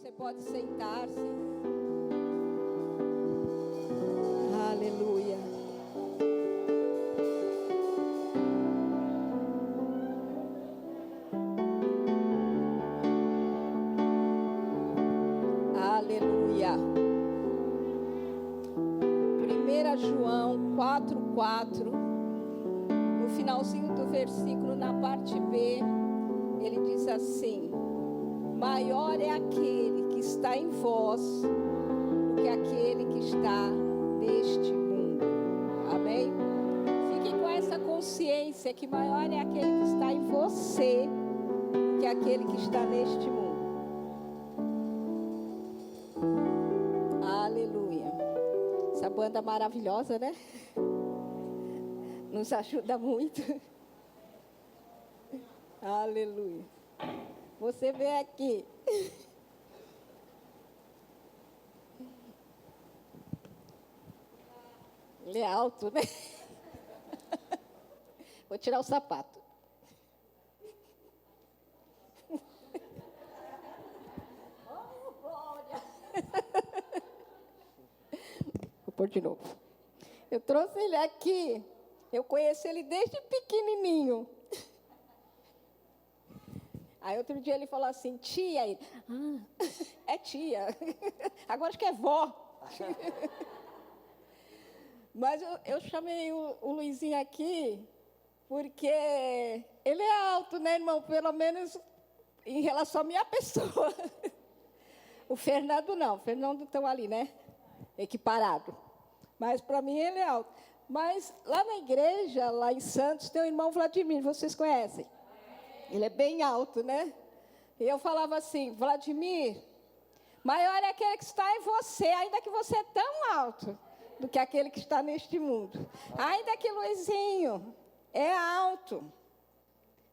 Você pode sentar-se. Aleluia. Aleluia. 1 João 4:4, no finalzinho do versículo, na parte B, ele diz assim: maior é aquele que está em vós do que aquele que está neste mundo. Amém? Fique com essa consciência que maior é aquele que está em você do que aquele que está neste mundo. Aleluia. Essa banda maravilhosa, né? Nos ajuda muito. Aleluia. Você vem aqui. Ele é alto, né? Vou tirar o sapato. Oh, glória! Vou pôr de novo. Eu trouxe ele aqui. Eu conheço ele desde pequenininho. Aí outro dia ele falou assim: tia. Ele, é tia. Agora acho que é vó. Mas eu chamei o Luizinho aqui porque ele é alto, né, irmão? Pelo menos em relação à minha pessoa. O Fernando não. O Fernando estão ali, né? Equiparado. Mas para mim ele é alto. Mas lá na igreja, lá em Santos, tem o irmão Vladimir. Vocês conhecem? Ele é bem alto, né? E eu falava assim: Vladimir, maior é aquele que está em você, ainda que você é tão alto, do que aquele que está neste mundo. Ainda que Luizinho é alto,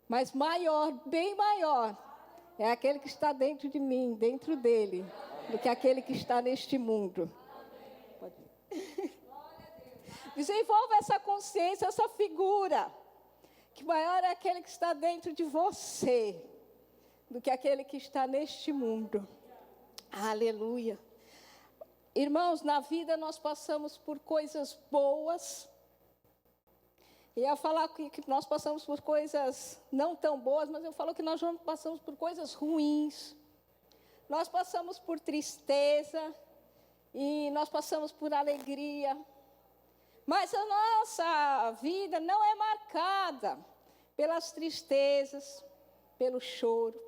mas maior, bem maior, é aquele que está dentro de mim, dentro dele, do que aquele que está neste mundo. Pode ir. Desenvolva essa consciência, essa figura, que maior é aquele que está dentro de você do que aquele que está neste mundo. Aleluia. Irmãos, na vida nós passamos por coisas boas. E eu ia falar que nós passamos por coisas não tão boas, mas eu falo que nós passamos por coisas ruins. Nós passamos por tristeza e nós passamos por alegria. Mas a nossa vida não é marcada pelas tristezas, pelo choro.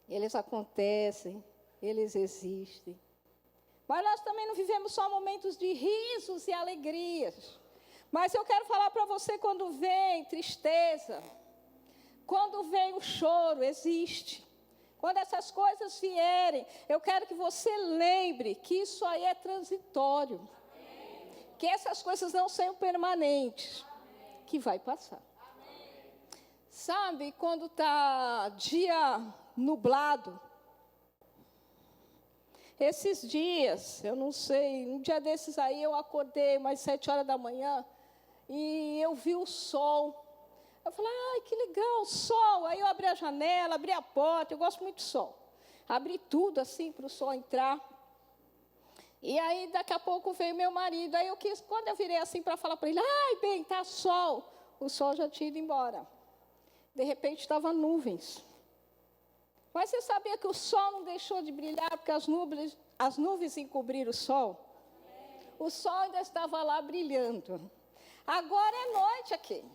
Eles acontecem, eles existem. Mas nós também não vivemos só momentos de risos e alegrias. Mas eu quero falar para você, quando vem tristeza, quando vem o choro, existe. Quando essas coisas vierem, eu quero que você lembre que isso aí é transitório. Que essas coisas não são permanentes, que vai passar. Sabe, quando está dia nublado, esses dias, eu não sei, um dia desses aí eu acordei umas 7 horas da manhã e eu vi o sol. Eu falei: ai, que legal, o sol. Aí eu abri a janela, abri a porta, eu gosto muito do sol. Abri tudo assim para o sol entrar. E aí, daqui a pouco, veio meu marido. Aí, quando eu virei assim para falar para ele: ai, bem, tá sol. O sol já tinha ido embora. De repente, estavam nuvens. Mas você sabia que o sol não deixou de brilhar porque as nuvens encobriram o sol? O sol ainda estava lá brilhando. Agora é noite aqui.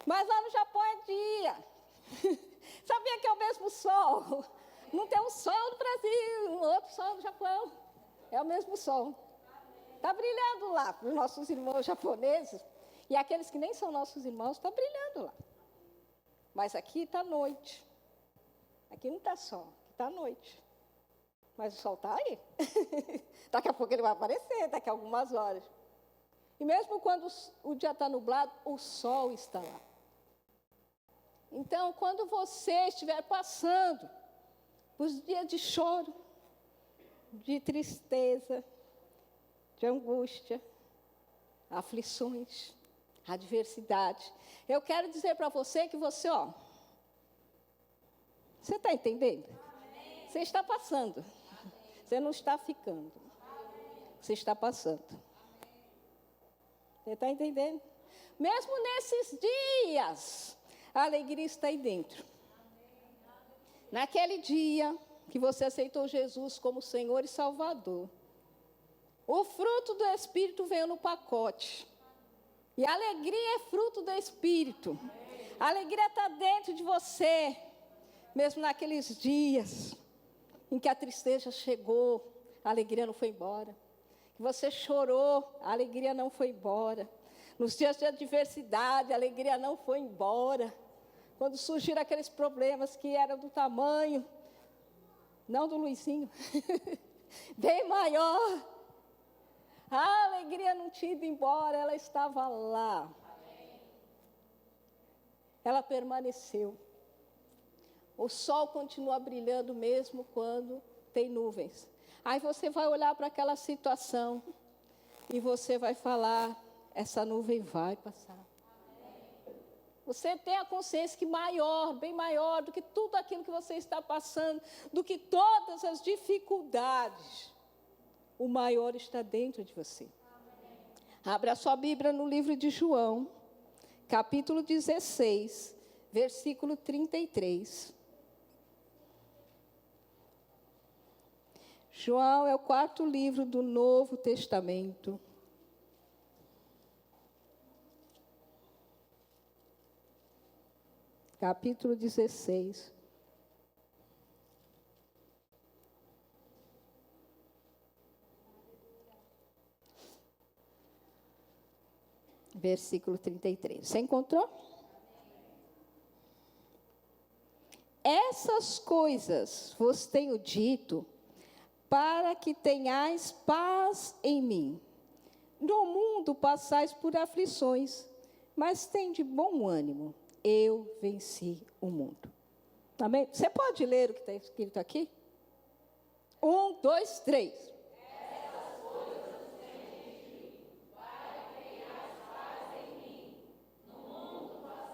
Mas lá no Japão é dia. Sabia que é o mesmo sol? Não tem um sol no Brasil, um outro sol no Japão. É o mesmo sol. Está brilhando lá para os nossos irmãos japoneses. E aqueles que nem são nossos irmãos, está brilhando lá. Mas aqui está noite. Aqui não está sol, aqui está noite. Mas o sol está aí. Daqui a pouco ele vai aparecer, daqui a algumas horas. E mesmo quando o dia está nublado, o sol está lá. Então, quando você estiver passando por dias de choro, de tristeza, de angústia, aflições, adversidade, eu quero dizer para você que você está entendendo? Você está passando. Você não está ficando. Você está passando. Você está entendendo? Mesmo nesses dias, a alegria está aí dentro. Naquele dia que você aceitou Jesus como Senhor e Salvador, o fruto do Espírito veio no pacote. E a alegria é fruto do Espírito. A alegria está dentro de você, mesmo naqueles dias em que a tristeza chegou, a alegria não foi embora. Que você chorou, a alegria não foi embora. Nos dias de adversidade, a alegria não foi embora. Quando surgiram aqueles problemas que eram do tamanho, não do Luizinho, bem maior, a alegria não tinha ido embora, ela estava lá. Ela permaneceu. O sol continua brilhando mesmo quando tem nuvens. Aí você vai olhar para aquela situação e você vai falar, essa nuvem vai passar. Você tem a consciência que maior, bem maior do que tudo aquilo que você está passando, do que todas as dificuldades, o maior está dentro de você. Abra a sua Bíblia no livro de João, capítulo 16, versículo 33. João é o 4º livro do Novo Testamento. Capítulo 16. Versículo 33. Você encontrou? Essas coisas vos tenho dito, para que tenhais paz em mim. No mundo passais por aflições, mas tende bom ânimo. Eu venci o mundo. Amém? Você pode ler o que está escrito aqui? 1, 2, 3. Essas coisas tenho dito, para que tenhas paz em mim.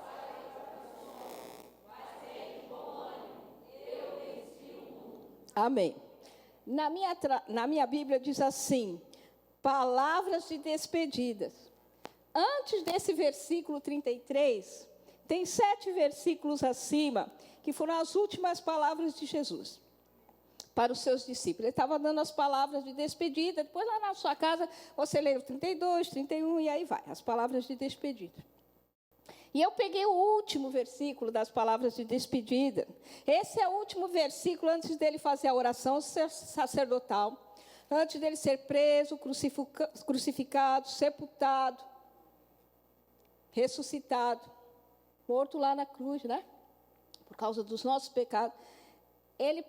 No mundo passais por aflições, mas tende bom ânimo. Eu venci o mundo. Amém. Na minha Bíblia diz assim, palavras de despedidas. Antes desse versículo 33, tem 7 versículos acima, que foram as últimas palavras de Jesus para os seus discípulos. Ele estava dando as palavras de despedida, depois lá na sua casa, você lê o 32, 31 e aí vai, as palavras de despedida. E eu peguei o último versículo das palavras de despedida. Esse é o último versículo antes dele fazer a oração sacerdotal, antes dele ser preso, crucificado, sepultado, ressuscitado, morto lá na cruz, né? Por causa dos nossos pecados. Ele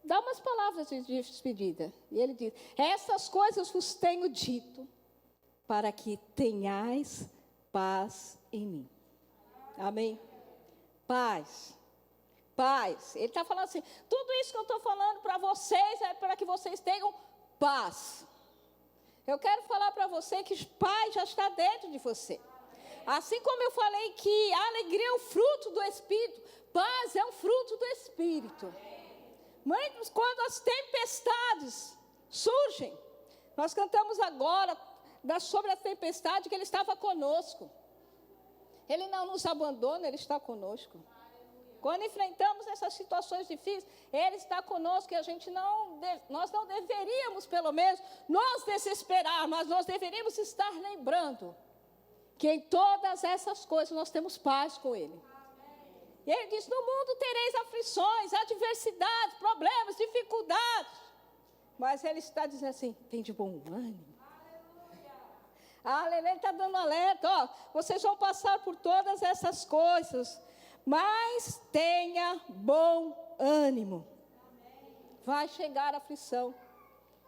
dá umas palavras de despedida. E ele diz, essas coisas vos tenho dito, para que tenhais paz em mim. Amém? Paz. Paz. Ele está falando assim, tudo isso que eu estou falando para vocês é para que vocês tenham paz. Eu quero falar para você que paz já está dentro de você. Assim como eu falei que a alegria é um fruto do Espírito, paz é um fruto do Espírito. Mas quando as tempestades surgem, nós cantamos agora sobre a tempestade que Ele estava conosco. Ele não nos abandona, Ele está conosco. Quando enfrentamos essas situações difíceis, Ele está conosco e nós não deveríamos, pelo menos, nos desesperar, mas nós deveríamos estar lembrando que em todas essas coisas nós temos paz com Ele. E Ele diz, no mundo tereis aflições, adversidades, problemas, dificuldades. Mas Ele está dizendo assim, tem de bom ânimo. Ele está dando alerta, ó, vocês vão passar por todas essas coisas, mas tenha bom ânimo. Vai chegar a aflição.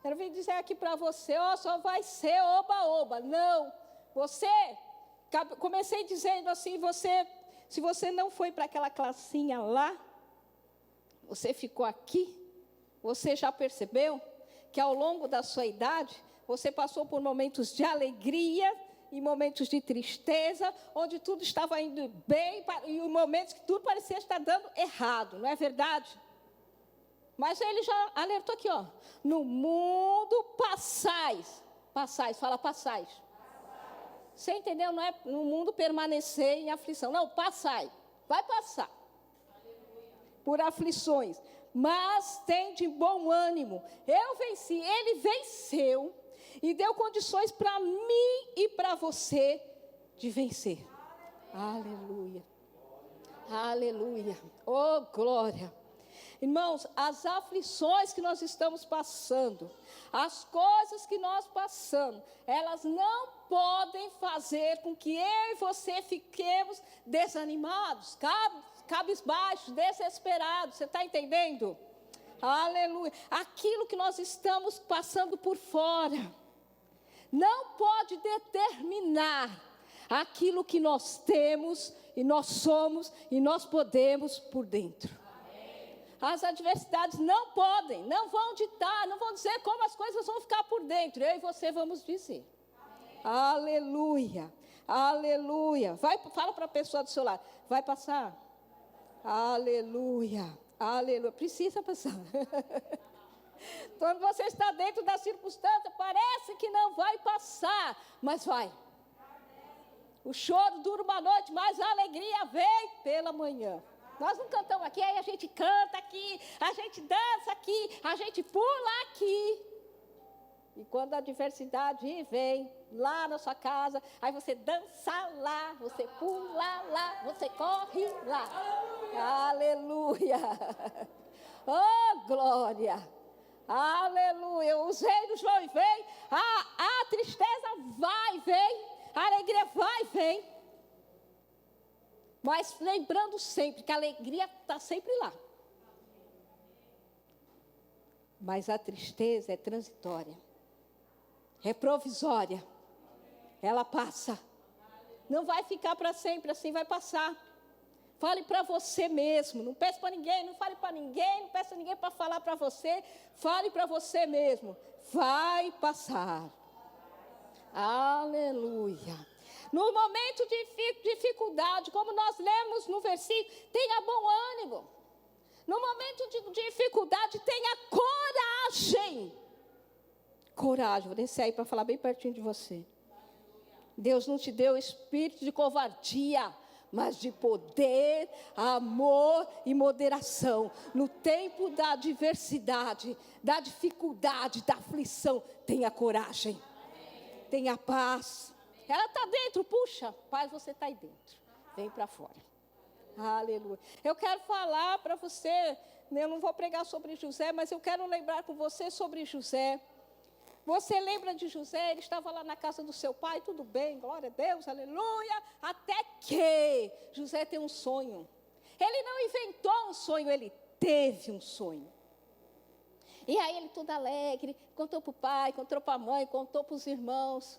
Eu vim dizer aqui para você, ó, só vai ser oba-oba. Não, comecei dizendo assim, se você não foi para aquela classinha lá, você ficou aqui, você já percebeu que ao longo da sua idade, você passou por momentos de alegria e momentos de tristeza, onde tudo estava indo bem, e momentos que tudo parecia estar dando errado, não é verdade? Mas ele já alertou aqui, ó. No mundo passais. Passais, fala passais. Você entendeu? Não é no mundo permanecer em aflição. Não, passai. Vai passar. Por aflições. Mas tem de bom ânimo. Eu venci. Ele venceu. E deu condições para mim e para você de vencer. Aleluia. Aleluia. Oh, glória. Irmãos, as aflições que nós estamos passando, as coisas que nós passamos, elas não podem fazer com que eu e você fiquemos desanimados, cabisbaixos, desesperados. Você está entendendo? Aleluia. Aquilo que nós estamos passando por fora não pode determinar aquilo que nós temos e nós somos e nós podemos por dentro. As adversidades não podem, não vão ditar, não vão dizer como as coisas vão ficar por dentro. Eu e você vamos dizer. Amém. Aleluia, aleluia. Fala para a pessoa do seu lado, vai passar? Aleluia, aleluia. Precisa passar. Quando você está dentro da circunstância, parece que não vai passar, mas vai. O choro dura uma noite, mas a alegria vem pela manhã. Nós não cantamos aqui, aí a gente canta aqui, a gente dança aqui, a gente pula aqui. E quando a adversidade vem lá na sua casa, aí você dança lá, você pula lá, você corre lá. Aleluia! Oh, glória! Aleluia! Os reinos vão e vêm, a tristeza vai e vem, a alegria vai e vem. Mas lembrando sempre que a alegria está sempre lá. Mas a tristeza é transitória. É provisória. Ela passa. Não vai ficar para sempre assim, vai passar. Fale para você mesmo. Não peça para ninguém, não fale para ninguém, não peça ninguém para falar para você. Fale para você mesmo. Vai passar. Aleluia. No momento de dificuldade, como nós lemos no versículo, tenha bom ânimo. No momento de dificuldade, tenha coragem. Coragem, vou descer aí para falar bem pertinho de você. Deus não te deu espírito de covardia, mas de poder, amor e moderação. No tempo da adversidade, da dificuldade, da aflição, tenha coragem. Tenha paz. Ela está dentro, puxa, paz, você está aí dentro. Vem para fora. Aleluia. Eu quero falar para você, eu não vou pregar sobre José, mas eu quero lembrar com você sobre José. Você lembra de José? Ele estava lá na casa do seu pai, tudo bem, glória a Deus, aleluia. Até que José tem um sonho. Ele não inventou um sonho, ele teve um sonho. E aí ele todo alegre, contou para o pai, contou para a mãe, contou para os irmãos.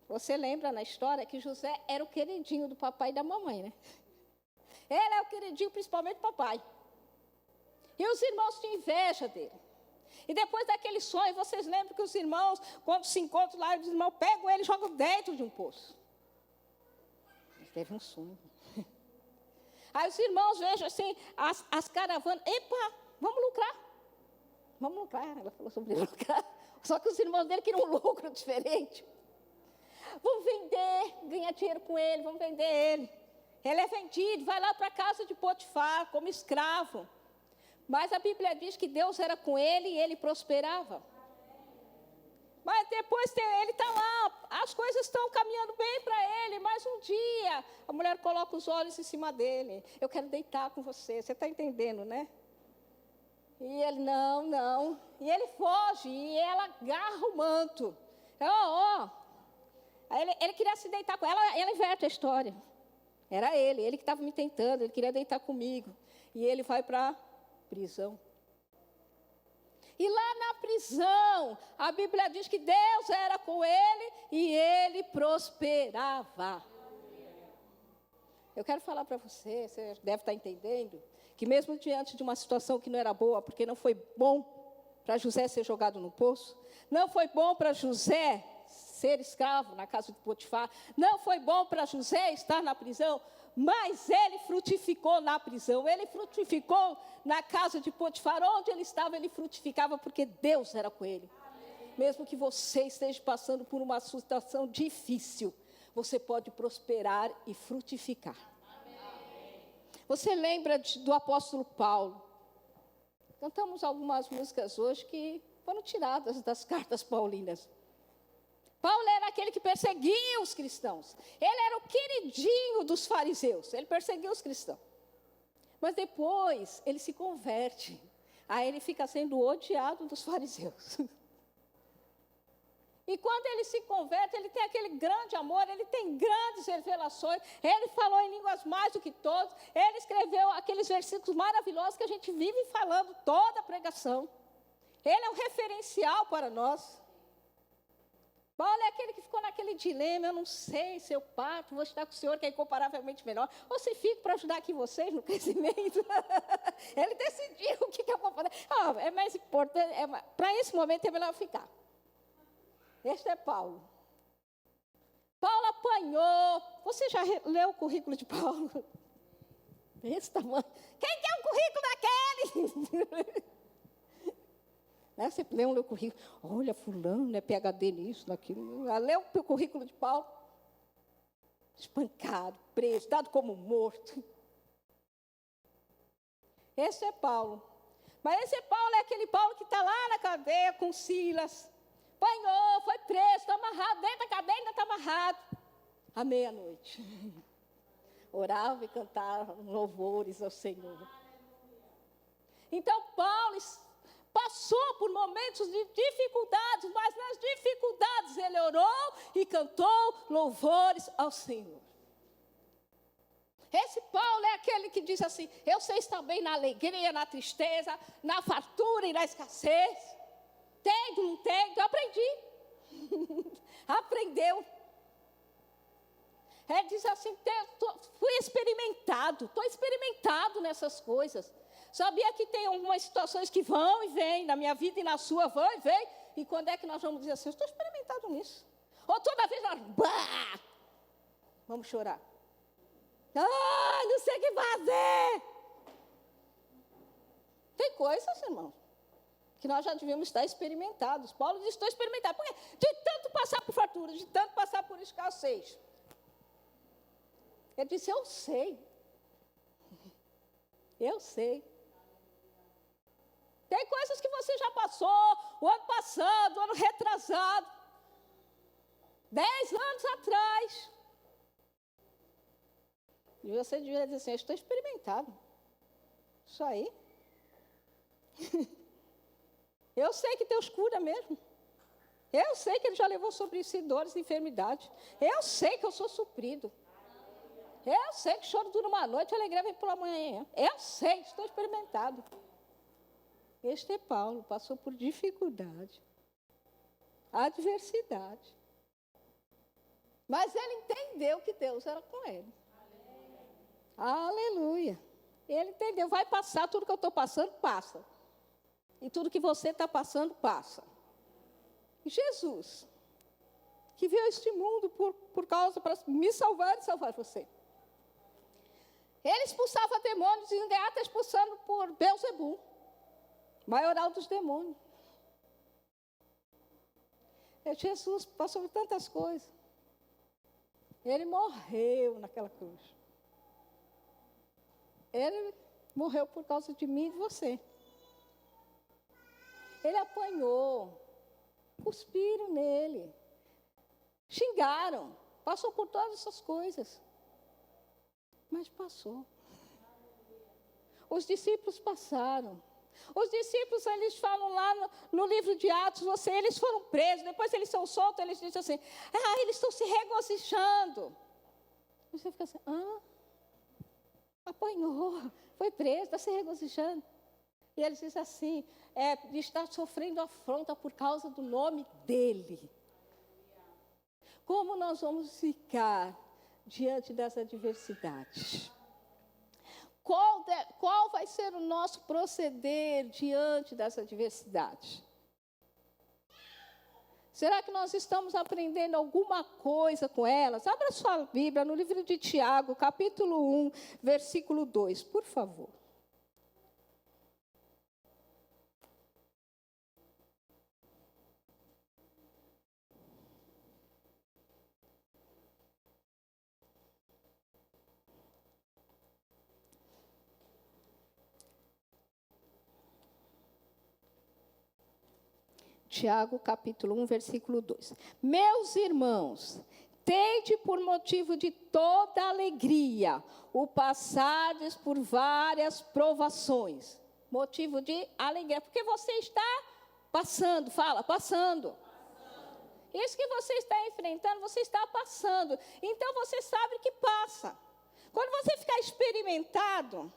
Você lembra na história que José era o queridinho do papai e da mamãe, né? Ele é o queridinho principalmente do papai. E os irmãos tinham inveja dele. E depois daquele sonho, vocês lembram que os irmãos, quando se encontram lá, os irmãos pegam ele e jogam dentro de um poço. Ele teve um sonho. Aí os irmãos vejam assim, as caravanas, epa, vamos lucrar. Vamos lucrar, ela falou sobre lucrar. Só que os irmãos dele queriam um lucro diferente. Vamos vender, ganhar dinheiro com ele, vamos vender ele. Ele é vendido, vai lá para a casa de Potifar como escravo. Mas a Bíblia diz que Deus era com ele e ele prosperava. Mas depois ele está lá, as coisas estão caminhando bem para ele, mas um dia a mulher coloca os olhos em cima dele. Eu quero deitar com você está entendendo, né? E ele, não. E ele foge, e ela agarra o manto. Ele queria se deitar com ela, ela inverte a história. Era ele que estava me tentando, ele queria deitar comigo. E ele vai para a prisão. E lá na prisão, a Bíblia diz que Deus era com ele e ele prosperava. Eu quero falar para você, você deve estar entendendo, que mesmo diante de uma situação que não era boa, porque não foi bom para José ser jogado no poço, não foi bom para José ser escravo na casa de Potifar, não foi bom para José estar na prisão, mas ele frutificou na prisão, ele frutificou na casa de Potifar, onde ele estava, ele frutificava porque Deus era com ele. Mesmo que você esteja passando por uma situação difícil, você pode prosperar e frutificar. Você lembra do apóstolo Paulo? Cantamos algumas músicas hoje que foram tiradas das cartas paulinas. Paulo era aquele que perseguia os cristãos. Ele era o queridinho dos fariseus. Ele perseguia os cristãos. Mas depois ele se converte. Aí ele fica sendo odiado dos fariseus. E quando ele se converte, ele tem aquele grande amor, ele tem grandes revelações, ele falou em línguas mais do que todos, ele escreveu aqueles versículos maravilhosos que a gente vive falando toda a pregação. Ele é um referencial para nós. Paulo é aquele que ficou naquele dilema, eu não sei se eu parto, vou estar com o Senhor, que é incomparavelmente melhor, ou se fico para ajudar aqui vocês no crescimento. Ele decidiu o que eu vou fazer. É mais importante, para esse momento é melhor ficar. Este é Paulo. Paulo apanhou. Você já leu o currículo de Paulo? Desse tamanho. Quem quer o currículo daquele? Você lê o currículo. Olha, fulano é PhD nisso, naquilo. Lê o currículo de Paulo. Espancado, preso, dado como morto. Esse é Paulo. Mas esse Paulo é aquele Paulo que está lá na cadeia com Silas. Apanhou, foi preso, está amarrado, dentro da cadeia ainda está amarrado. À meia-noite. Orava e cantava louvores ao Senhor. Então, Paulo passou por momentos de dificuldades, mas nas dificuldades ele orou e cantou louvores ao Senhor. Esse Paulo é aquele que diz assim, eu sei estar bem na alegria, na tristeza, na fartura e na escassez. Tenho, não tenho, eu aprendi. Aprendeu. Ele diz assim, fui experimentado, estou experimentado nessas coisas. Sabia que tem algumas situações que vão e vêm, na minha vida e na sua, vão e vêm. E quando é que nós vamos dizer assim, eu estou experimentado nisso? Ou toda vez nós, vamos chorar. Não sei o que fazer. Tem coisas, irmãos, que nós já devíamos estar experimentados. Paulo diz, estou experimentado. Por quê? De tanto passar por fartura, de tanto passar por escassez. Ele disse, eu sei. Eu sei. Tem coisas que você já passou, o ano passado, o ano retrasado. 10 anos atrás. E você devia dizer assim, eu estou experimentado. Isso aí. Eu sei que Deus cura mesmo. Eu sei que Ele já levou sobre si dores e enfermidades. Eu sei que eu sou suprido. Eu sei que choro dura uma noite, a alegria vem pela manhã. Eu sei, estou experimentado. Este é Paulo, passou por dificuldade, adversidade. Mas ele entendeu que Deus era com ele. Aleluia. Ele entendeu, vai passar, tudo que eu estou passando, passa. E tudo que você está passando, passa. Jesus, que veio a este mundo por causa, para me salvar e salvar você. Ele expulsava demônios e ainda está expulsando por Beelzebul, maioral dos demônios. Jesus passou por tantas coisas. Ele morreu naquela cruz. Ele morreu por causa de mim e de você. Ele apanhou, cuspiram nele, xingaram, passou por todas essas coisas. Mas passou. Os discípulos passaram. Os discípulos, eles falam lá no livro de Atos, eles foram presos, depois eles são soltos, eles dizem assim, eles estão se regozijando. Você fica assim, apanhou, foi preso, está se regozijando. E eles dizem assim, está sofrendo afronta por causa do nome dele. Como nós vamos ficar diante dessa adversidade? Qual vai ser o nosso proceder diante dessa adversidade? Será que nós estamos aprendendo alguma coisa com elas? Abra sua Bíblia no livro de Tiago, capítulo 1, versículo 2, por favor. Tiago, capítulo 1, versículo 2. Meus irmãos, tende por motivo de toda alegria o passardes por várias provações. Motivo de alegria, porque você está passando, passando. Isso que você está enfrentando, você está passando. Então, você sabe que passa. Quando você ficar experimentado,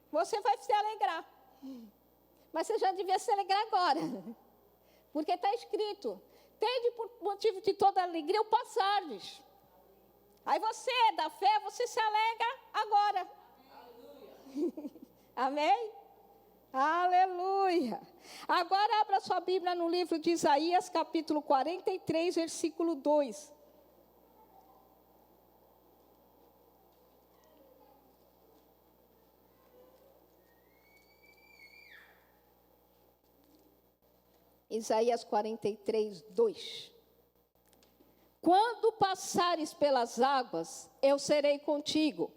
você vai se alegrar. Mas você já devia se alegrar agora. Porque está escrito, tende por motivo de toda alegria o passardes. Aí você é da fé, você se alegra agora. Amém? Aleluia. Agora abra sua Bíblia no livro de Isaías, capítulo 43, versículo 2. Isaías 43, 2. Quando passares pelas águas, eu serei contigo.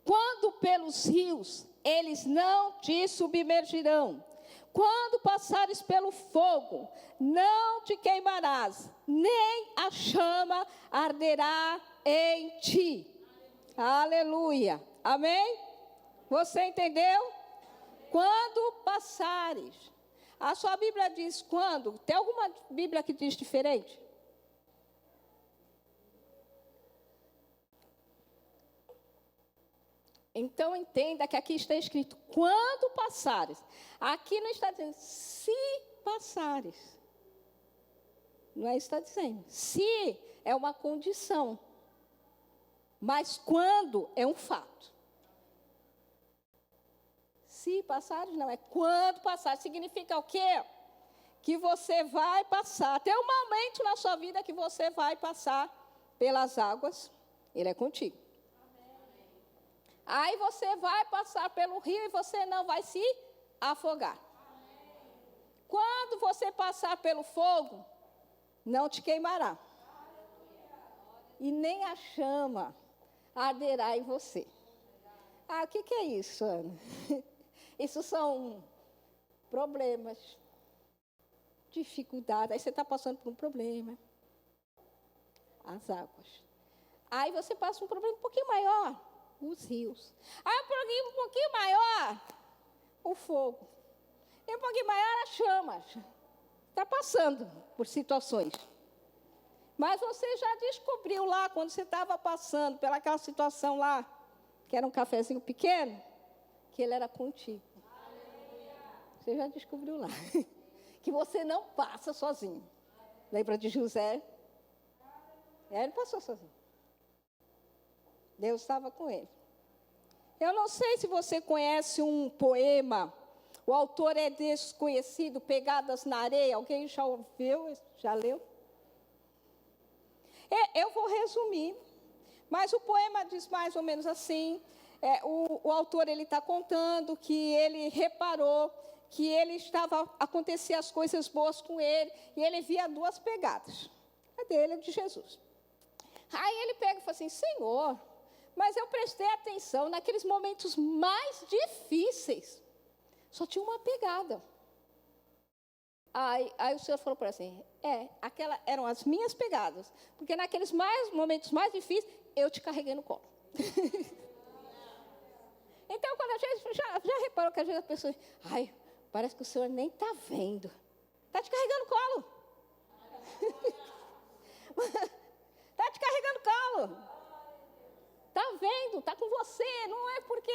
Quando pelos rios, eles não te submergirão. Quando passares pelo fogo, não te queimarás, nem a chama arderá em ti. Aleluia. Amém? Você entendeu? Quando passares. A sua Bíblia diz quando? Tem alguma Bíblia que diz diferente? Então, entenda que aqui está escrito, quando passares. Aqui não está dizendo, se passares. Não é isso que está dizendo. Se é uma condição. Mas quando é um fato. Se passares, não. É quando passares. Significa o quê? Que você vai passar. Tem um momento na sua vida que você vai passar pelas águas. Ele é contigo. Aí você vai passar pelo rio e você não vai se afogar. Quando você passar pelo fogo, não te queimará. E nem a chama arderá em você. Ah, o que é isso, Ana? Isso são problemas, dificuldades. Aí você está passando por um problema. As águas. Aí você passa um problema um pouquinho maior. Os rios. Aí um pouquinho maior, o fogo. E um pouquinho maior, as chamas. Está passando por situações. Mas você já descobriu lá, quando você estava passando pelaquela situação lá, que era um cafezinho pequeno, que ele era contigo. Você já descobriu lá. Que você não passa sozinho. Lembra de José? Ele passou sozinho. Deus estava com ele. Eu não sei se você conhece um poema, o autor é desconhecido, Pegadas na Areia. Alguém já ouviu, já leu? Eu vou resumir, mas o poema diz mais ou menos assim, o autor ele está contando que ele reparou que acontecia as coisas boas com ele, e ele via duas pegadas, a dele e a de Jesus. Aí ele pega e fala assim, Senhor, mas eu prestei atenção naqueles momentos mais difíceis. Só tinha uma pegada. Aí o Senhor falou para ele assim, aquelas eram as minhas pegadas. Porque naqueles momentos mais difíceis, eu te carreguei no colo. Então, quando a gente já reparou que às vezes a pessoa, parece que o Senhor nem está vendo. Está te carregando no colo. Está te carregando no colo. Está vendo, está com você. Não é porque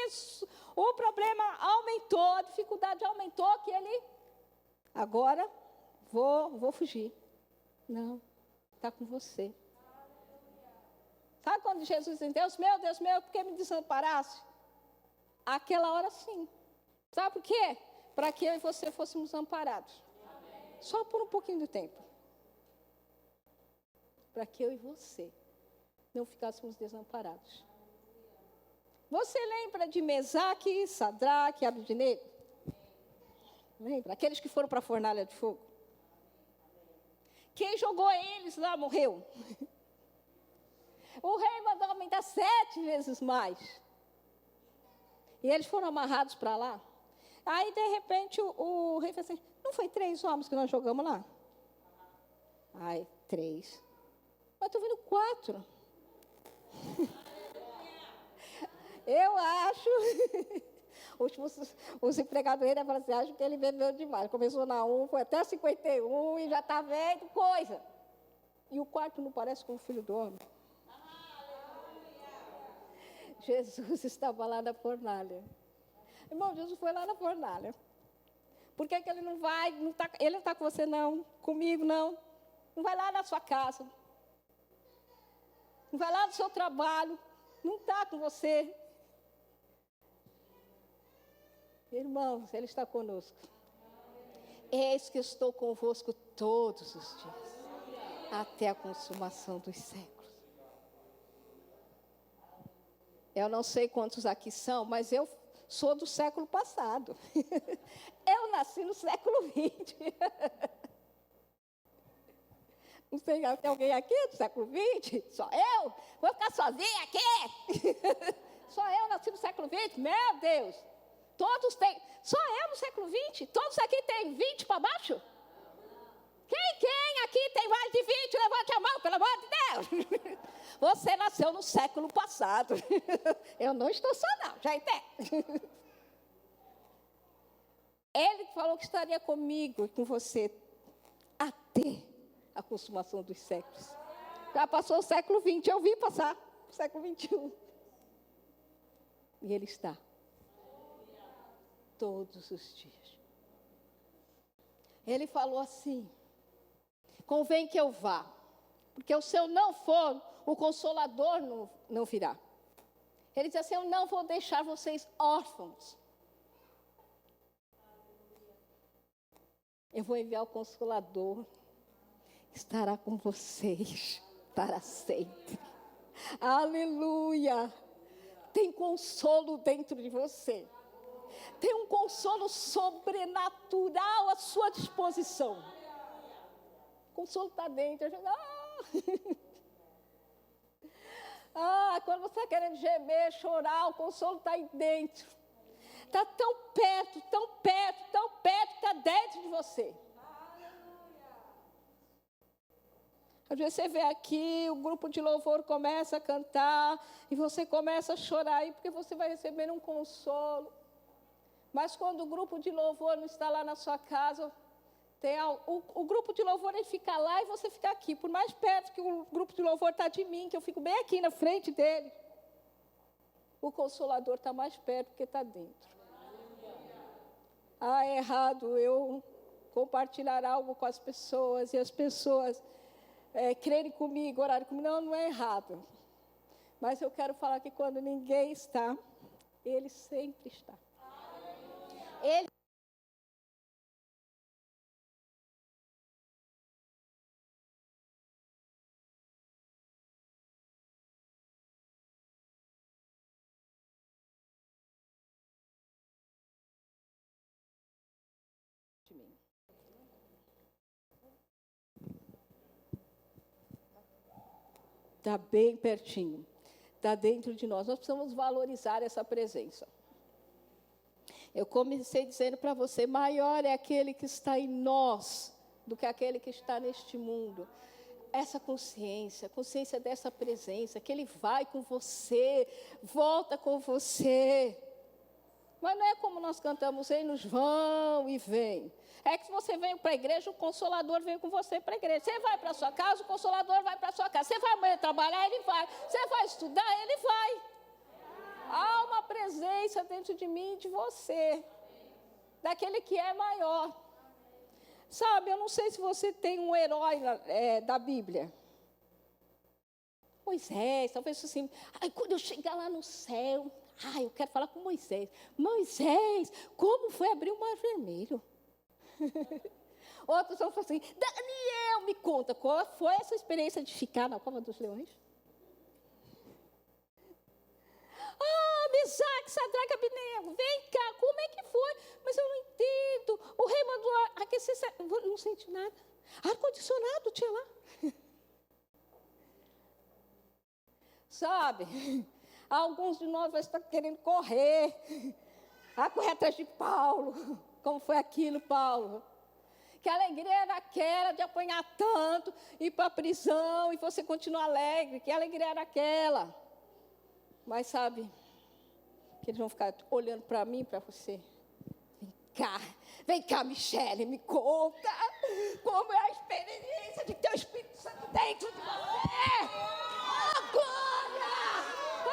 o problema aumentou, a dificuldade aumentou, que ele, agora, vou fugir. Não, está com você. Sabe quando Jesus diz, Deus meu, por que me desamparaste? Aquela hora sim. Sabe por quê? Para que eu e você fôssemos amparados. Amém. Só por um pouquinho de tempo. para que eu e você não ficássemos desamparados. Você lembra de Mesaque, Sadraque e Abednego? Lembra? Aqueles que foram para a fornalha de fogo. Quem jogou eles lá morreu. O rei mandou aumentar 7 vezes mais. E eles foram amarrados para lá. Aí, de repente, o rei falou assim, não foi 3 homens que nós jogamos lá? Ai, 3. Mas estou vendo 4. Eu acho... Os empregados dele falaram assim, acho que ele bebeu demais. Começou na 1, foi até 51 e já está vendo coisa. E o quarto não parece com o filho do homem? Jesus estava lá na fornalha. Irmão, Jesus foi lá na fornalha. Por que ele não vai? Ele não está com você, não. Comigo, não. Não vai lá na sua casa. Não vai lá no seu trabalho. Não está com você. Irmãos, Ele está conosco. Eis que estou convosco todos os dias, até a consumação dos séculos. Eu não sei quantos aqui são, mas eu sou do século passado. Eu nasci no século 20. Não sei, tem alguém aqui do século 20? Só eu? Vou ficar sozinha aqui? Só eu nasci no século 20? Meu Deus! Todos têm. Só eu no século 20? Todos aqui têm 20 para baixo? Quem aqui tem mais de 20? Levante a mão, pelo amor de Deus. Você nasceu no século passado. Eu não estou só, não. Já entende? Ele falou que estaria comigo e com você até a consumação dos séculos. Já passou o século 20, eu vi passar o século 21. E Ele está. Todos os dias. Ele falou assim, convém que eu vá, porque se eu não for, o Consolador não virá. Ele diz assim, eu não vou deixar vocês órfãos. Eu vou enviar o Consolador, estará com vocês para sempre. Aleluia! Tem consolo dentro de você. Tem um consolo sobrenatural à sua disposição. O consolo está dentro. Quando você está querendo gemer, chorar, o consolo está aí dentro. Está tão perto, tão perto, tão perto, que está dentro de você. Às vezes você vê aqui, o grupo de louvor começa a cantar, e você começa a chorar aí, porque você vai receber um consolo. Mas quando o grupo de louvor não está lá na sua casa, o grupo de louvor ele fica lá e você fica aqui. Por mais perto que o grupo de louvor está de mim, que eu fico bem aqui na frente dele, o Consolador está mais perto porque está dentro. É errado eu compartilhar algo com as pessoas e as pessoas crerem comigo, orarem comigo. Não é errado. Mas eu quero falar que quando ninguém está, Ele sempre está. Ele de mim. Está bem pertinho. Está dentro de nós. Nós precisamos valorizar essa presença. Eu comecei dizendo para você, maior é aquele que está em nós do que aquele que está neste mundo. Essa consciência dessa presença, que Ele vai com você, volta com você. Mas não é como nós cantamos, eles vão e vêm. É que se você vem para a igreja, o Consolador vem com você para a igreja. Você vai para a sua casa, o Consolador vai para a sua casa. Você vai amanhã trabalhar, Ele vai. Você vai estudar, Ele vai. Há uma presença dentro de mim e de você, daquele que é maior. Sabe, eu não sei se você tem um herói da Bíblia. Moisés, talvez assim, quando eu chegar lá no céu, eu quero falar com Moisés. Moisés, como foi abrir o Mar Vermelho? Outros vão falar assim, Daniel, me conta, qual foi essa experiência de ficar na cova dos leões? Mesaque, Sadraque, Abednego, vem cá, como é que foi? Mas eu não entendo. O rei mandou aquecer, não senti nada. Ar-condicionado tinha lá. Sabe, alguns de nós vai estar querendo correr atrás de Paulo. Como foi aquilo, Paulo? Que alegria era aquela de apanhar tanto, ir para a prisão e você continuar alegre. Que alegria era aquela? Mas sabe, que eles vão ficar olhando para mim e para você. Vem cá, Michele, me conta como é a experiência de ter o Espírito Santo dentro de você.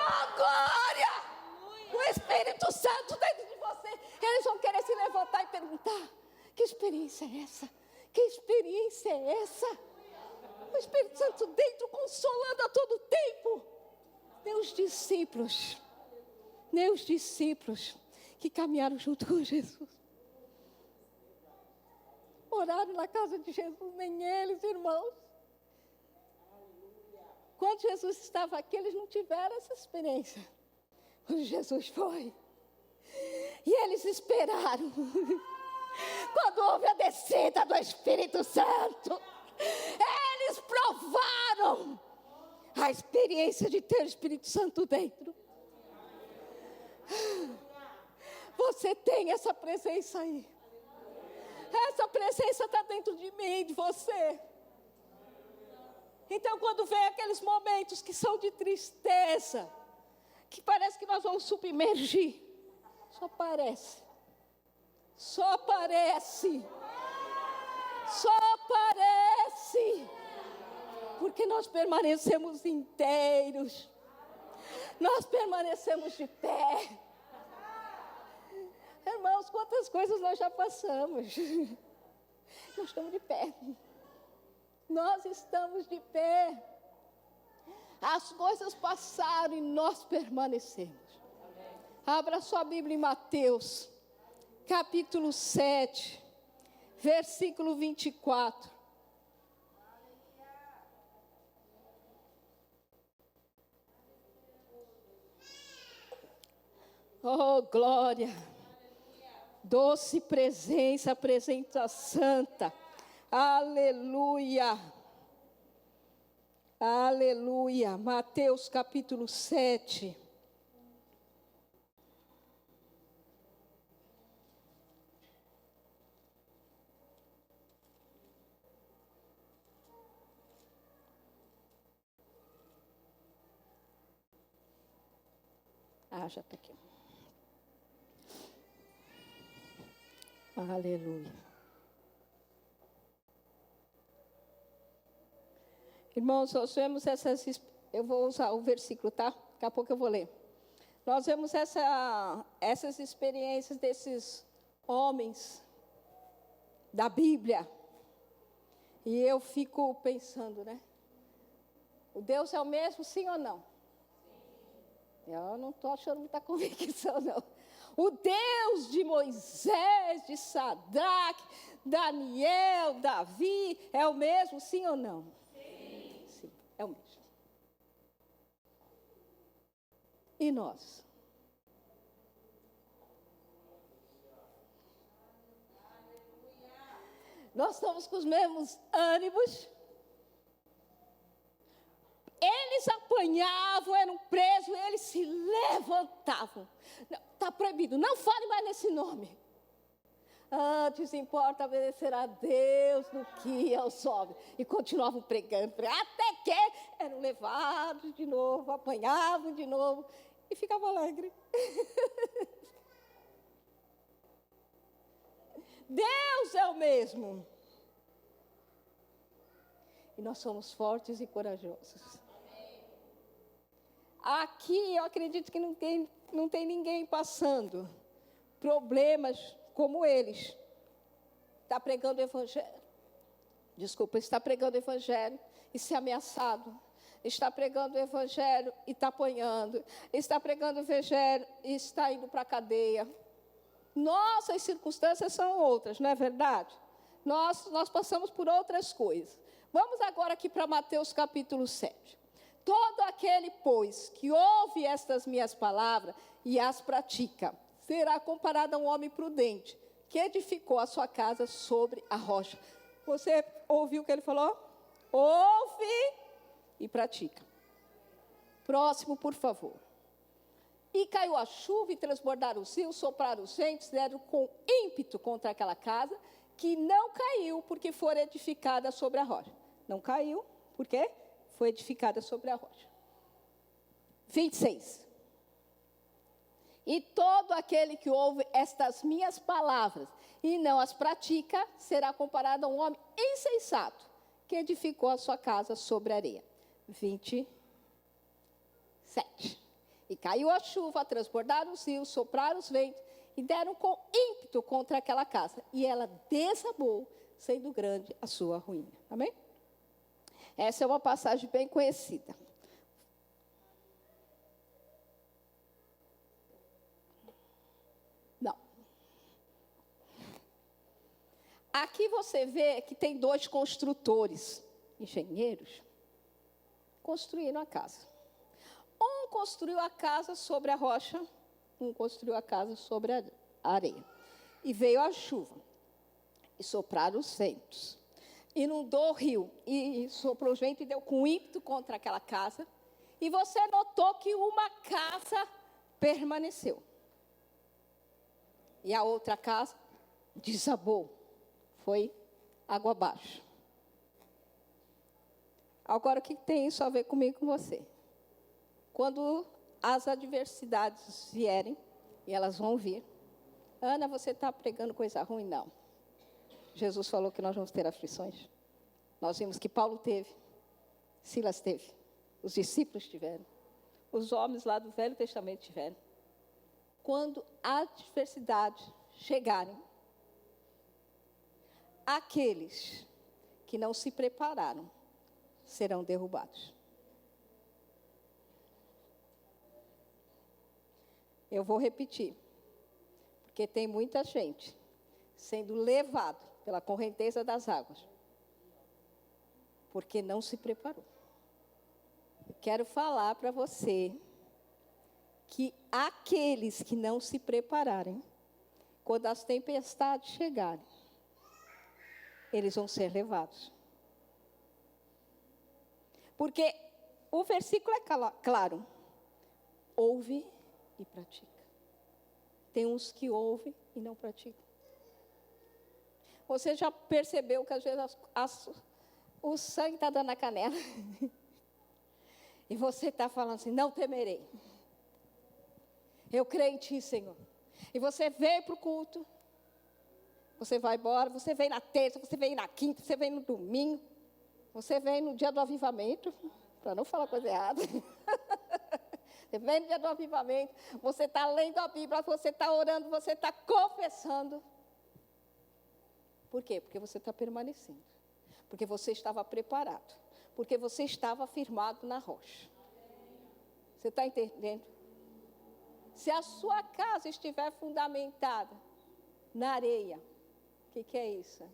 Agora! O Espírito Santo dentro de você. Eles vão querer se levantar e perguntar, que experiência é essa? Que experiência é essa? O Espírito Santo dentro, consolando a todo tempo. Nem os discípulos que caminharam junto com Jesus. Oraram na casa de Jesus, nem eles, irmãos. Quando Jesus estava aqui, eles não tiveram essa experiência. Quando Jesus foi. E eles esperaram. Quando houve a descida do Espírito Santo, eles provaram a experiência de ter o Espírito Santo dentro. Você tem essa presença aí. Essa presença está dentro de mim, de você. Então, quando vem aqueles momentos que são de tristeza, que parece que nós vamos submergir, só parece. Porque nós permanecemos inteiros. Nós permanecemos de pé. Irmãos, quantas coisas nós já passamos. Nós estamos de pé. Nós estamos de pé. As coisas passaram e nós permanecemos. Abra sua Bíblia em Mateus, capítulo 7, versículo 24. Oh, glória! Doce presença santa. Aleluia! Aleluia! Mateus capítulo 7. Já está aqui. Aleluia. Irmãos, nós vemos essas... Eu vou usar o versículo, tá? Daqui a pouco eu vou ler. Nós vemos essas experiências desses homens da Bíblia. E eu fico pensando, né? O Deus é o mesmo, sim ou não? Eu não estou achando muita convicção, não. O Deus de Moisés, de Sadraque, Daniel, Davi, é o mesmo, sim ou não? Sim. Sim, é o mesmo. E nós? Nós estamos com os mesmos ânimos. Eles apanhavam, eram presos, eles se levantavam. Está proibido, não fale mais nesse nome. Antes importa obedecer a Deus do que aos homens. E continuavam pregando, até que eram levados de novo, apanhavam de novo e ficavam alegres. Deus é o mesmo. E nós somos fortes e corajosos. Aqui eu acredito que não tem ninguém passando problemas como eles. Está pregando o evangelho. Está pregando o evangelho e se ameaçado. Está pregando o evangelho e está apanhando. Está pregando o evangelho e está indo para a cadeia. Nossas circunstâncias são outras, não é verdade? nós passamos por outras coisas. Vamos agora aqui para Mateus capítulo 7. Todo aquele, pois, que ouve estas minhas palavras e as pratica, será comparado a um homem prudente, que edificou a sua casa sobre a rocha. Você ouviu o que ele falou? Ouve e pratica. Próximo, por favor. E caiu a chuva e transbordaram os rios, sopraram os ventos, deram com ímpeto contra aquela casa, que não caiu porque fora edificada sobre a rocha. Não caiu, por quê? Foi edificada sobre a rocha. 26. E todo aquele que ouve estas minhas palavras e não as pratica, será comparado a um homem insensato, que edificou a sua casa sobre a areia. 27. E caiu a chuva, transbordaram os rios, sopraram os ventos, e deram com ímpeto contra aquela casa. E ela desabou, sendo grande a sua ruína. Amém? Essa é uma passagem bem conhecida. Não. Aqui você vê que tem 2 construtores, engenheiros, construíram a casa. Um construiu a casa sobre a rocha, um construiu a casa sobre a areia. E veio a chuva, e sopraram os ventos. Inundou o rio, e soprou os ventos e deu com ímpeto contra aquela casa. E você notou que uma casa permaneceu. E a outra casa desabou. Foi água abaixo. Agora, o que tem isso a ver comigo e com você? Quando as adversidades vierem, e elas vão vir. Ana, você está pregando coisa ruim? Não. Jesus falou que nós vamos ter aflições. Nós vimos que Paulo teve, Silas teve, os discípulos tiveram, os homens lá do Velho Testamento tiveram. Quando a adversidade chegarem, aqueles que não se prepararam serão derrubados. Eu vou repetir, porque tem muita gente sendo levado pela correnteza das águas, porque não se preparou. Eu quero falar para você que aqueles que não se prepararem, quando as tempestades chegarem, eles vão ser levados. Porque o versículo é claro. Ouve e pratica. Tem uns que ouvem e não praticam. Você já percebeu que às vezes o sangue está dando na canela? E você está falando assim, não temerei. Eu creio em Ti, Senhor. E você veio para o culto. Você vai embora, você vem na terça, você vem na quinta, você vem no domingo. Você vem no dia do avivamento, para não falar coisa errada. Você vem no dia do avivamento, você está lendo a Bíblia, você está orando, você está confessando. Por quê? Porque você está permanecendo. Porque você estava preparado. Porque você estava firmado na rocha. Você está entendendo? Se a sua casa estiver fundamentada na areia, o que é isso?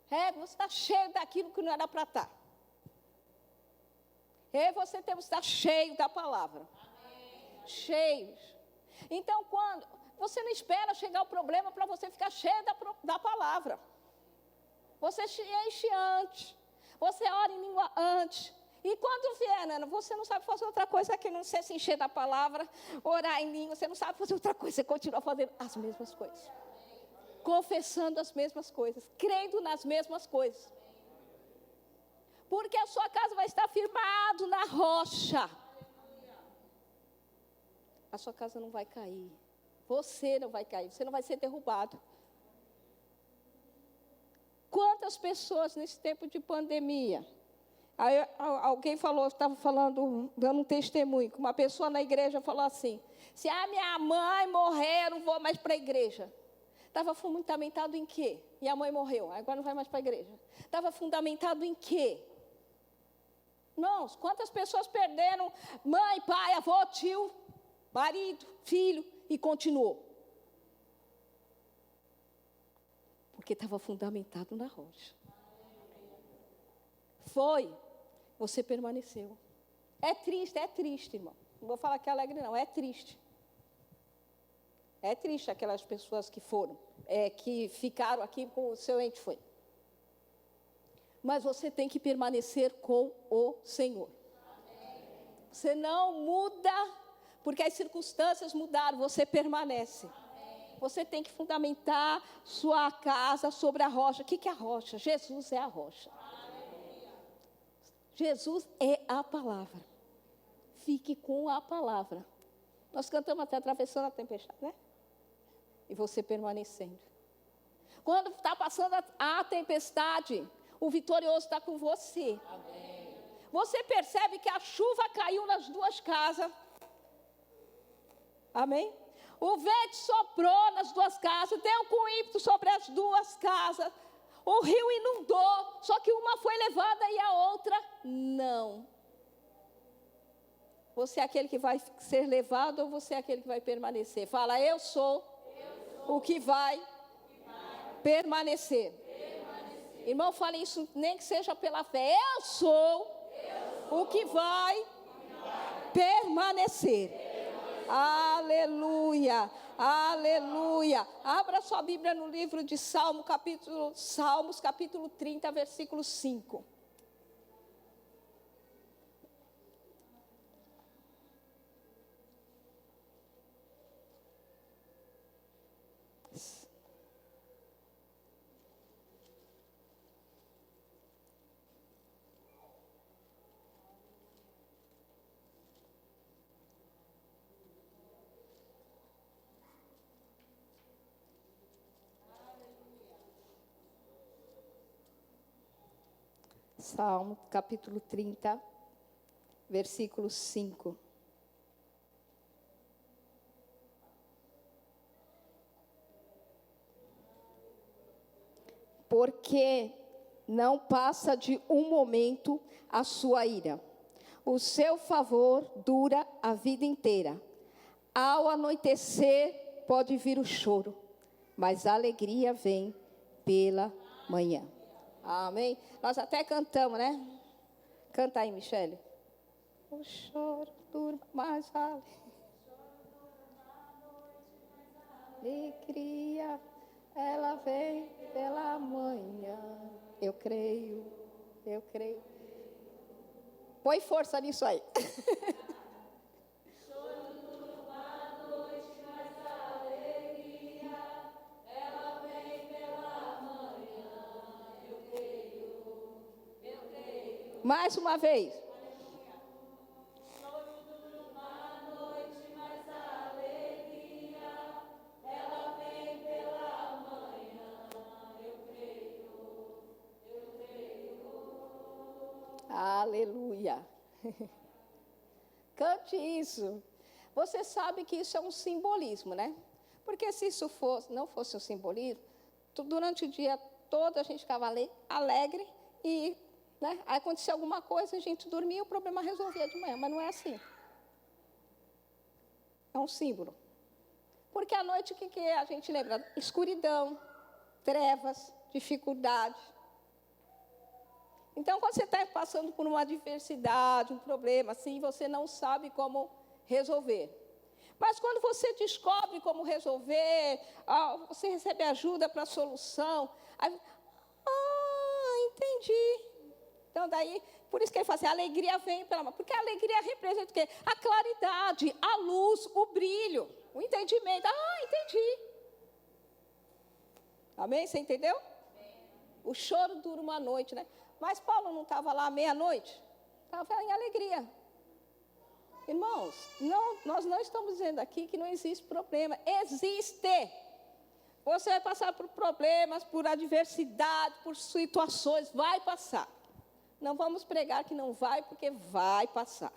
Você está cheio daquilo que não era para estar. Você tem que estar cheio da palavra. Amém. Cheios. Então, quando você não espera chegar o problema para você ficar cheio da palavra. Você se enche antes. Você ora em língua antes. E quando vier, Ana, você não sabe fazer outra coisa que não ser se encher da palavra, orar em língua. Você não sabe fazer outra coisa, você continua fazendo as mesmas coisas. Confessando as mesmas coisas, crendo nas mesmas coisas. Porque a sua casa vai estar firmado na rocha. A sua casa não vai cair. Você não vai cair, você não vai ser derrubado. Quantas pessoas nesse tempo de pandemia? Aí alguém falou, estava falando, dando um testemunho, que uma pessoa na igreja falou assim, se a minha mãe morrer, eu não vou mais para a igreja. Estava fundamentado em quê? E a mãe morreu, agora não vai mais para a igreja. Estava fundamentado em quê? Irmãos, quantas pessoas perderam mãe, pai, avô, tio, marido, filho, e continuou? Porque estava fundamentado na rocha. Foi, você permaneceu. É triste, irmão. Não vou falar que é alegre, não, é triste. É triste aquelas pessoas que foram, que ficaram aqui com o seu ente foi. Mas você tem que permanecer com o Senhor. Você não muda, porque as circunstâncias mudaram, você permanece. Você tem que fundamentar sua casa sobre a rocha. O que é a rocha? Jesus é a rocha. Jesus é a palavra. Fique com a palavra. Nós cantamos até atravessando a tempestade, né? E você permanecendo. Quando está passando a tempestade, o vitorioso está com você. Amém. Você percebe que a chuva caiu nas duas casas. Amém? O vento soprou nas duas casas, deu com ímpeto sobre as duas casas. O rio inundou, só que uma foi levada e a outra não. Você é aquele que vai ser levado ou você é aquele que vai permanecer? Fala, eu sou o que vai permanecer. Irmão, fale isso nem que seja pela fé. Eu sou o que vai permanecer. Aleluia, aleluia. Abra sua Bíblia no livro de Salmos, capítulo 30, versículo 5. Salmo, capítulo 30, versículo 5. Porque não passa de um momento a sua ira. O seu favor dura a vida inteira. Ao anoitecer pode vir o choro, mas a alegria vem pela manhã. Amém? Nós até cantamos, né? Canta aí, Michele. O choro dura mais a alegria, ela vem pela manhã. Eu creio. Põe força nisso aí. Mais uma vez. Aleluia. Cante isso. Você sabe que isso é um simbolismo, né? Porque se isso não fosse um simbolismo, durante o dia todo a gente ficava alegre e, né, aí acontecia alguma coisa, a gente dormia e o problema resolvia de manhã, mas não é assim. É um símbolo. Porque à noite o que a gente lembra? Escuridão, trevas, dificuldade. Então, quando você está passando por uma adversidade, um problema assim, você não sabe como resolver. Mas quando você descobre como resolver, você recebe ajuda para a solução. Aí, entendi. Então, daí, por isso que ele fala assim, a alegria vem pela mão. Porque a alegria representa o quê? A claridade, a luz, o brilho, o entendimento. Entendi. Amém? Você entendeu? Amém. O choro dura uma noite, né? Mas Paulo não estava lá à meia-noite? Estava em alegria. Irmãos, nós não estamos dizendo aqui que não existe problema. Existe. Você vai passar por problemas, por adversidade, por situações. Vai passar. Não vamos pregar que não vai, porque vai passar.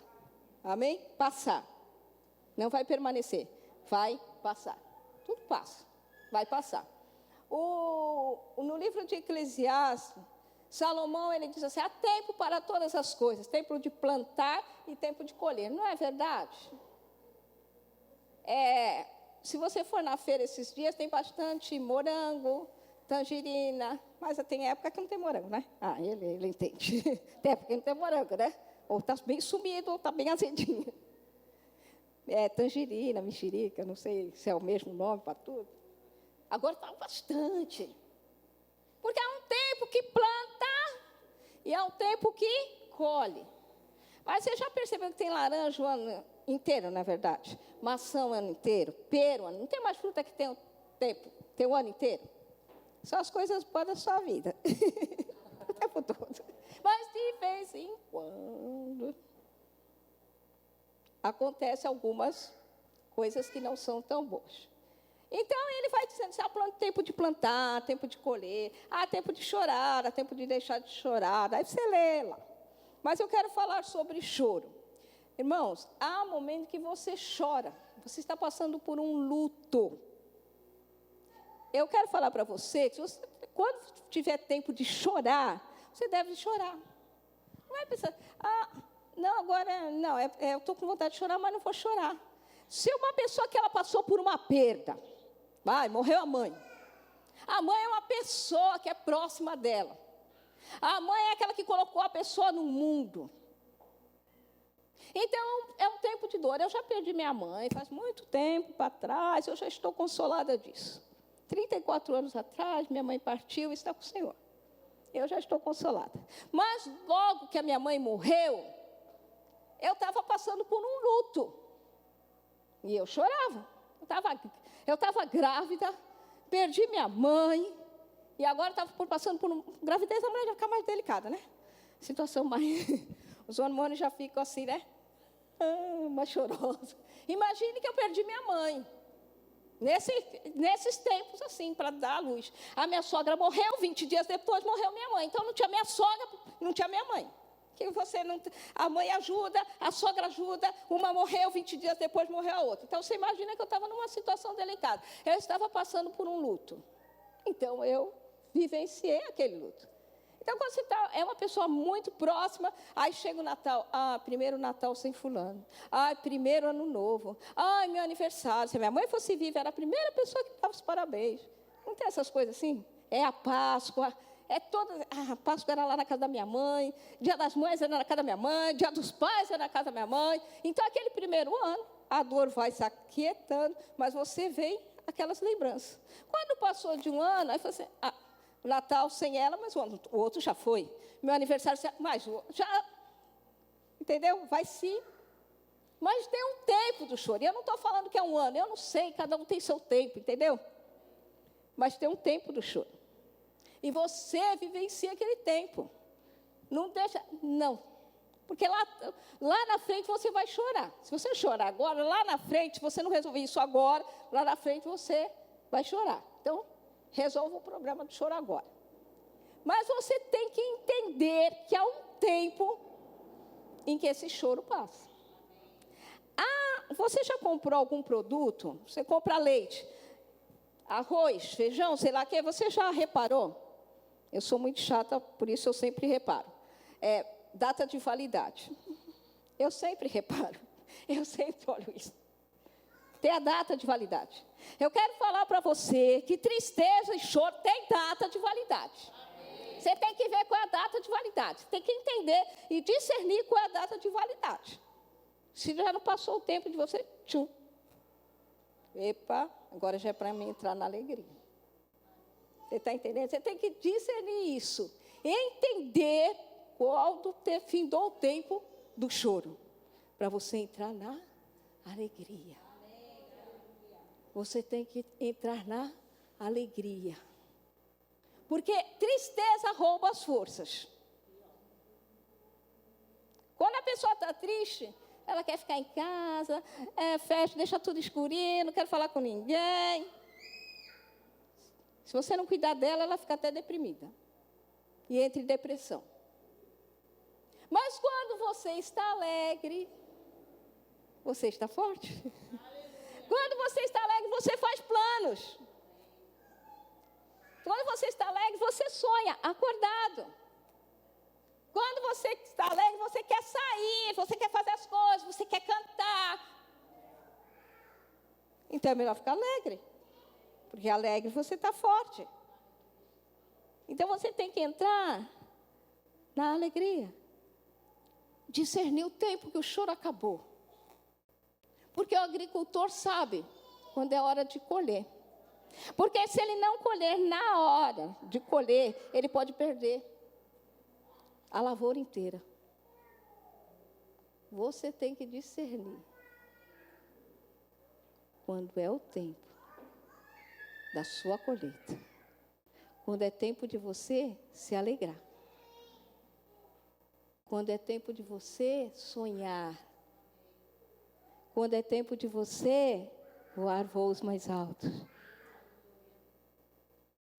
Amém? Passar. Não vai permanecer. Vai passar. Tudo passa. Vai passar. No livro de Eclesiastes, Salomão, ele diz assim, há tempo para todas as coisas, tempo de plantar e tempo de colher. Não é verdade? Se você for na feira esses dias, tem bastante morango, tangerina. Mas tem época que não tem morango, né? Ah, ele entende. Tem época que não tem morango, né? Ou está bem sumido, ou está bem azedinho. Tangerina, mexerica, não sei se é o mesmo nome para tudo. Agora está bastante. Porque há um tempo que planta e há um tempo que colhe. Mas você já percebeu que tem laranja o ano inteiro, na verdade? Maçã o ano inteiro, pera o ano. Não tem mais fruta que tem o ano inteiro. São as coisas boas da sua vida. O tempo todo. Mas de vez em quando acontecem algumas coisas que não são tão boas. Então, ele vai dizendo, tempo de plantar, tempo de colher, tempo de chorar, tempo de deixar de chorar. Aí você lê lá. Mas eu quero falar sobre choro. Irmãos, há um momento que você chora. Você está passando por um luto. Eu quero falar para você que quando tiver tempo de chorar, você deve chorar. Não é pensar, não, agora não, eu estou com vontade de chorar, mas não vou chorar. Se uma pessoa que ela passou por uma perda, morreu a mãe. A mãe é uma pessoa que é próxima dela. A mãe é aquela que colocou a pessoa no mundo. Então, é um tempo de dor. Eu já perdi minha mãe, faz muito tempo para trás, eu já estou consolada disso. 34 anos atrás, minha mãe partiu e está com o Senhor. Eu já estou consolada. Mas, logo que a minha mãe morreu, eu estava passando por um luto. E eu chorava. Eu estava grávida, perdi minha mãe, e agora estava passando por gravidez, a mulher já fica mais delicada, né? Situação mais... Os hormônios já ficam assim, né? Mais chorosa. Imagine que eu perdi minha mãe. Nesses tempos, assim, para dar à luz. A minha sogra morreu, 20 dias depois morreu minha mãe. Então, não tinha minha sogra, não tinha minha mãe. Que você não, a mãe ajuda, a sogra ajuda, uma morreu, 20 dias depois morreu a outra. Então, você imagina que eu estava numa situação delicada. Eu estava passando por um luto. Então, eu vivenciei aquele luto. Então, quando você é uma pessoa muito próxima, aí chega o Natal. Primeiro Natal sem fulano. Primeiro Ano Novo. Meu aniversário. Se minha mãe fosse viva, era a primeira pessoa que dava os parabéns. Não tem essas coisas assim? É a Páscoa. A Páscoa era lá na casa da minha mãe. Dia das Mães era na casa da minha mãe. Dia dos Pais era na casa da minha mãe. Então, aquele primeiro ano, a dor vai se aquietando, mas você vê aquelas lembranças. Quando passou de um ano, aí você... Natal sem ela, mas o outro já foi. Meu aniversário, mas já... Entendeu? Vai sim. Mas tem um tempo do choro. E eu não estou falando que é um ano. Eu não sei, cada um tem seu tempo, entendeu? Mas tem um tempo do choro. E você vivencia aquele tempo. Não deixa... Não. Porque lá na frente você vai chorar. Se você chorar agora, lá na frente, se você não resolver isso agora, lá na frente você vai chorar. Então... resolva o problema do choro agora. Mas você tem que entender que há um tempo em que esse choro passa. Você já comprou algum produto? Você compra leite, arroz, feijão, sei lá o que, você já reparou? Eu sou muito chata, por isso eu sempre reparo. Data de validade. Eu sempre reparo. Eu sempre olho isso. Tem a data de validade. Eu quero falar para você que tristeza e choro tem data de validade. Amém. Você tem que ver qual é a data de validade. Você tem que entender e discernir qual é a data de validade. Se já não passou o tempo de você... agora já é para mim entrar na alegria. Você está entendendo? Você tem que discernir isso. Entender quando findou o tempo do choro. Para você entrar na alegria. Você tem que entrar na alegria. Porque tristeza rouba as forças. Quando a pessoa está triste, ela quer ficar em casa, fecha, deixa tudo escurinho, não quer falar com ninguém. Se você não cuidar dela, ela fica até deprimida. E entra em depressão. Mas quando você está alegre, você está forte. Quando você está alegre, você faz planos. Quando você está alegre, você sonha acordado. Quando você está alegre, você quer sair, você quer fazer as coisas, você quer cantar. Então é melhor ficar alegre. Porque alegre você está forte. Então você tem que entrar na alegria. Discernir o tempo que o choro acabou. Porque o agricultor sabe quando é hora de colher. Porque se ele não colher na hora de colher, ele pode perder a lavoura inteira. Você tem que discernir quando é o tempo da sua colheita. Quando é tempo de você se alegrar. Quando é tempo de você sonhar. Quando é tempo de você voar voos mais altos.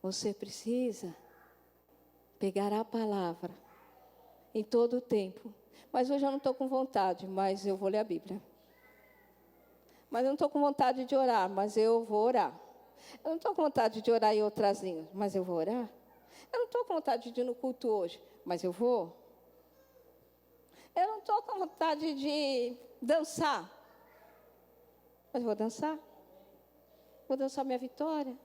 Você precisa pegar a palavra em todo o tempo. Mas hoje eu não estou com vontade, mas eu vou ler a Bíblia. Mas eu não estou com vontade de orar, mas eu vou orar. Eu não estou com vontade de orar em outras línguas, mas eu vou orar. Eu não estou com vontade de ir no culto hoje, mas eu vou. Eu não estou com vontade de dançar, mas eu vou dançar. Vou dançar minha vitória.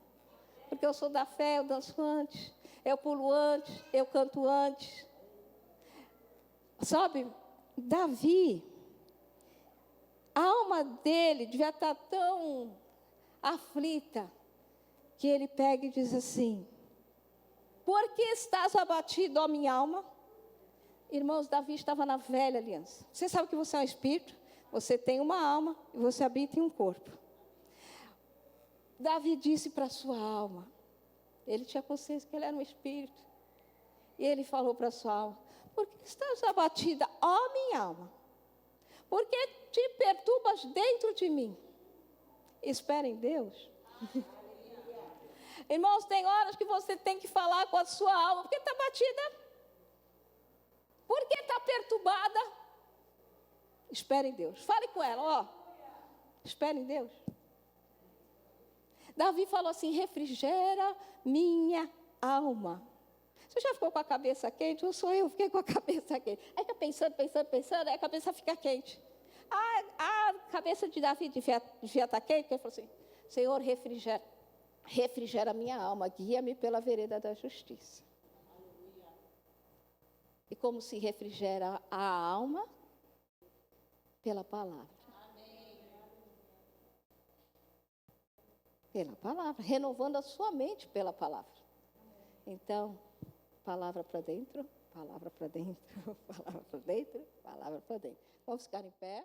Porque eu sou da fé, eu danço antes. Eu pulo antes, eu canto antes. Sabe, Davi, a alma dele devia estar tão aflita, que ele pega e diz assim: por que estás abatido, ó minha alma? Irmãos, Davi estava na velha aliança. Você sabe que você é um espírito, você tem uma alma e você habita em um corpo. Davi disse para a sua alma, ele tinha consciência que ele era um espírito, e ele falou para a sua alma: por que estás abatida, ó minha alma? Por que te perturbas dentro de mim? Espera em Deus. Irmãos, tem horas que você tem que falar com a sua alma. Por que está batida? Por que está perturbada? Espera em Deus. Fale com ela, ó. Espera em Deus. Davi falou assim: refrigera minha alma. Você já ficou com a cabeça quente? Ou sou eu que fiquei com a cabeça quente? Aí está pensando, aí a cabeça fica quente. A cabeça de Davi devia estar quente, porque ele falou assim: Senhor, refrigera minha alma, guia-me pela vereda da justiça. E como se refrigera a alma? Pela palavra. Pela palavra, renovando a sua mente pela palavra. Então, palavra para dentro, palavra para dentro, palavra para dentro, palavra para dentro. Vamos ficar em pé.